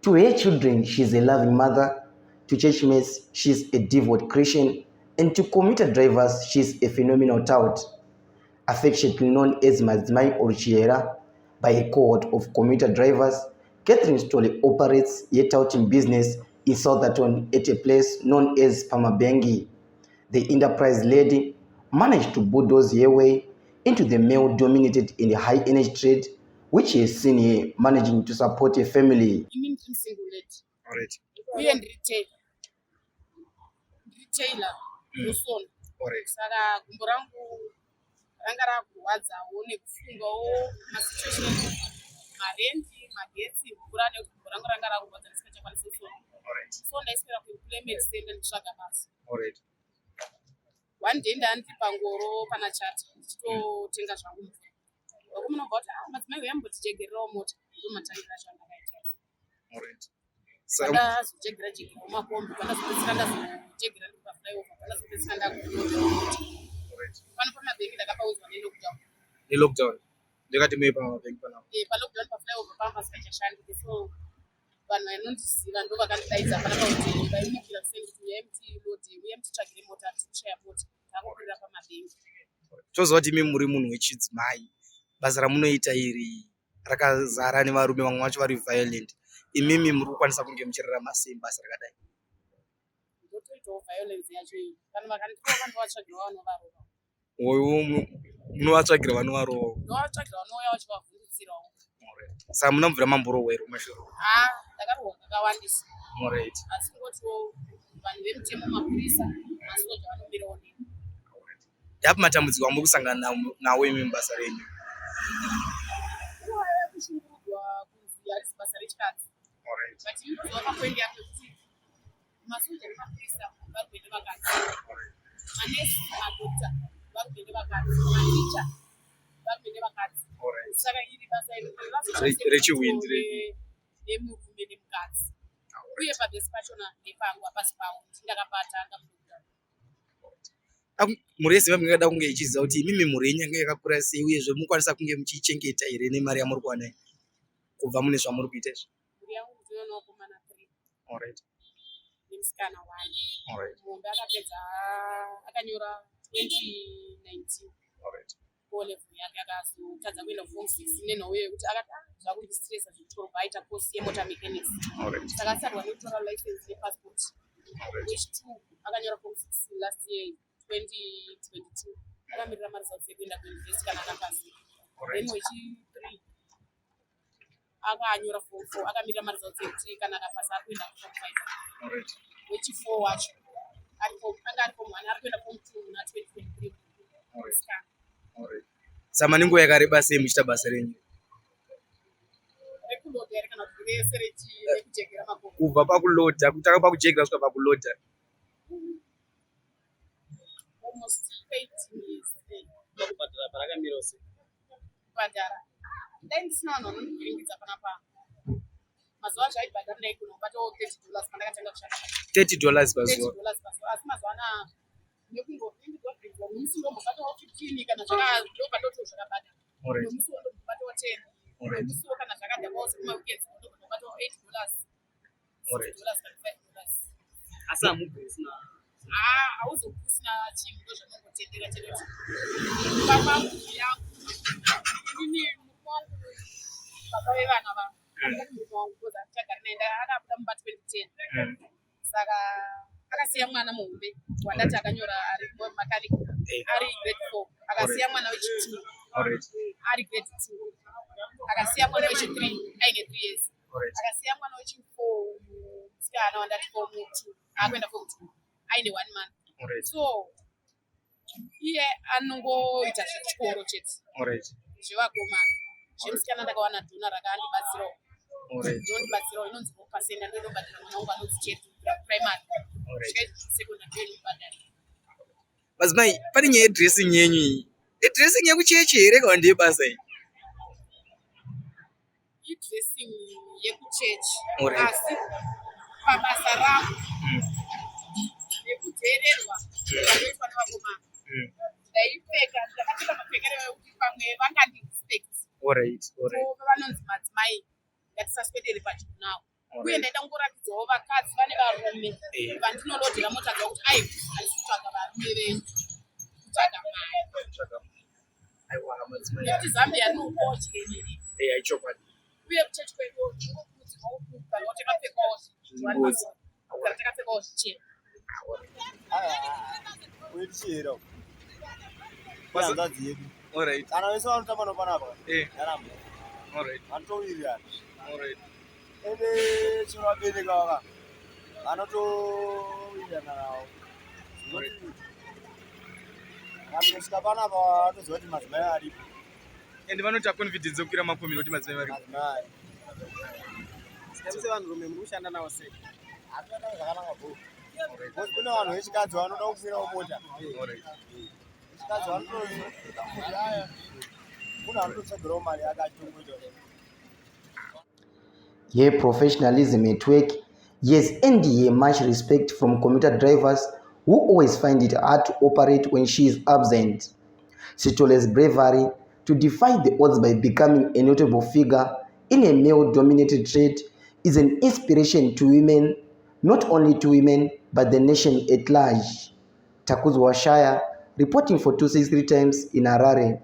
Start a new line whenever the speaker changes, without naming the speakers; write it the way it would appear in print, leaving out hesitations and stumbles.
To her children, she's a loving mother. To churchmates, she's a devout Christian. And to commuter drivers, she's a phenomenal tout. Affectionately known as Madzimai or Chihera by a cohort of commuter drivers, Catherine Sithole operates a touting business in Southampton at a place known as Pamabengi. The enterprise lady managed to bulldoze her way into the male-dominated and high-energy trade, which she has seen her managing to support a family.
All right.
We and retailer usoni
All right.
saka gumbo rangu ranga rakurwadzawo nekufungawo masituation marendi magetsi mvura nekuti gumbo rangu ranga rakurwadza risingachakwanisi usoni so ndaiswera kuemployment center nditsvaga basa.
All right.
One day ndandiri pangoro pana chati ndichitotenga zvangu mvura vakumunobva kuti madzimai uyambotijegererawo mota ndomatangira zvandakaita.
All right.
Ndazojegera jegera Makombi pandazopedzisira ndazojegera ndi paflyover pandazopedzisira ndakuti pano pamabhengi ndakapaudzwa nelockdown.
Lockdown ndakati mei pamabhengi pana
palockdown paflyover pamba sikachashandike so vanhu vanondiziva ndo vakandidaidza panapa kuti vaimukira kuseni kuti uyai mutilode uyai mutitsvagire mota tikushaya mota takukwirira pamabhengi.
toziva kuti imi muri munhu wechidzimai, basa ramunoita iri rakazara nevarume vamwe vacho vari violent, imimi muri kukwanisa kunge muchirarama sei basa rakadai?
Ndotoitawo violence yacho iyi kana vakanditora vandovatsvagira vanovarova.
Munovatsvagira vanovarova?
Ndovatsvagira vanouya vachivavhundutsirawo.
Saka munamvura mamborohwa here kumashoro?
Ndakarohwa kakawandisa.
Alright.
Asi kungotiwo vanhu vemutemo mapurisa masoja vanomirawo neni.
Ndapi matambudziko amuri kusangana nawo imi mubasa renyu?
Kushungurudzwa kunzi harisi basa rechikadzi.
Alright.
But inoziva mapoindi yake kuti masoja nemapurisa vari kuende vakadzi, manesi madokta vari kuende vakadzi, maticha vari kuende vakadzi. Saka iri basa
rechihwindi
nemurume nemukadzi uye pabhesi pachona nepangu hapasi pawo ndakapatanga mudokta.
Mhuri yeZimbabwe ingada kunge ichiziva kuti imimi mhuri yenyu yanga yakakura sei uyezve mukwanisa kunge muchichengeta here nemari yamuri kuwana kubva mune zvamuri kuita izvi?
Mhuri yangu ndinoona vakomana 3.
Alright.
Nemusikana 1. Alright. Mombe akapedza akanyora 2019.
Alright.
Level yake akazotadza kuenda form 6 nenhau yekuti akati zvakundistresa zvitoro aita course yemotor mechanics. Saka asarwa neutora license nepassport. Which 2 akanyora form 6 last year 2022 akamirira mari dzawo dzekuenda kuuniversity kana akapasi. Then wechi 3 akanyora form 4 akamirira mari dzawo dzekuti kana akapasi ari kuenda form 5. Wechi 4 wacho anga ari form 1 ari kuenda form 2 na 2023.
Sama nenguva yakareba sei muchiita basa renyu? Kubva pakulodha kutanga pakujegera kusvika pakulodha?
Almost 8 years.
Kubhadhara parakamira sei?
Kubhadhara dai ndisina vanhu vanondivhiringidza panapa mazuva acho aibhadhara ndaigona kubatawo $30 pandakatanga kushanda.
$30 pazuva?
$30 asi mazuva anaya nekungorindidwabhirirwa nomusi ndombobatawo 15 kana zvakadokandotoo zvakabhadhara. Nomusi wondombobatawo 10. Nomusi wo kana zvakadhamawo sekumaweekends ndombobatawo $8. $5.
Asi hamubvisina?
Hauzobvisina chinhu ndozvanongotendera chete kuti pamamhuri yangu inini murume wangu baba vevana vangu murume wangu because handitagari naye akabuda mumba 2010. Saka akasiya mwana muhombe wandati akanyora ari mechanic ari grade 4 akasiya mwana wechi2 ari grade 2 akasiya mwana wechi3 aine 3 years akasiya mwana wechi4 musikana wandati form 2 akuenda form 2 aine 1 month. So iye anongoita zvechikoro chete zvevakomana. Zvemusikana ndakawana dhona rakandibatsirawo ndondibatsirawo inonzi pasenda ndonobhadhira mwana wangu anonzi chetu primary secondary ndonobhadhira.
Madzimai, pane nyaya yedressing yenyu iyi. Idressing yekuchechi here kana ndeyebasa iyi?
Idressing yekuchechi asi pabasa rangu nekuteererwa zvinoitwa nevakomana ndaipfeka ndakapfeka mapfekero ekuti pamwe vangandirespect. So vanonzi madzimai ngatisaswedere padyo nawo. uye ndaida kungorakidzawo vakadzi vane varume vandinonodhira motadza kuti ai haisi kutsvaga varume venyu kutsvaga mai nekuti zambia rinokupawo chiremereri uye kuchechi kwedu ndinokurudzirwa kugarawo takapfekawo kugara takapfekawo zvichena
Chihera kwanzadzi yedu kana vese vanotamba nopanapa yaramba vanotowirira ende chinovabereka vaka vanotowirirana navo vanosvika panapa vatoziva kuti madzimai aripo
ende vanoti aconfidence yokwira makombi nokuti madzimai varipo
se vanhurume muri kushanda navo sei akuita zvakanaka bo kune vanhu vechikadzi vanoda kufirawo mota vechikadzi vanotoaya munhu anototsvagirawo mari yake achitongoita
Her professionalism at work has earned her much respect from commuter drivers who always find it hard to operate when she is absent. Sithole's bravery to defy the odds by becoming a notable figure in a male-dominated trade is an inspiration to women, not only to women, but the nation at large. Takuzwa Shire, reporting for 263 Times in Harare.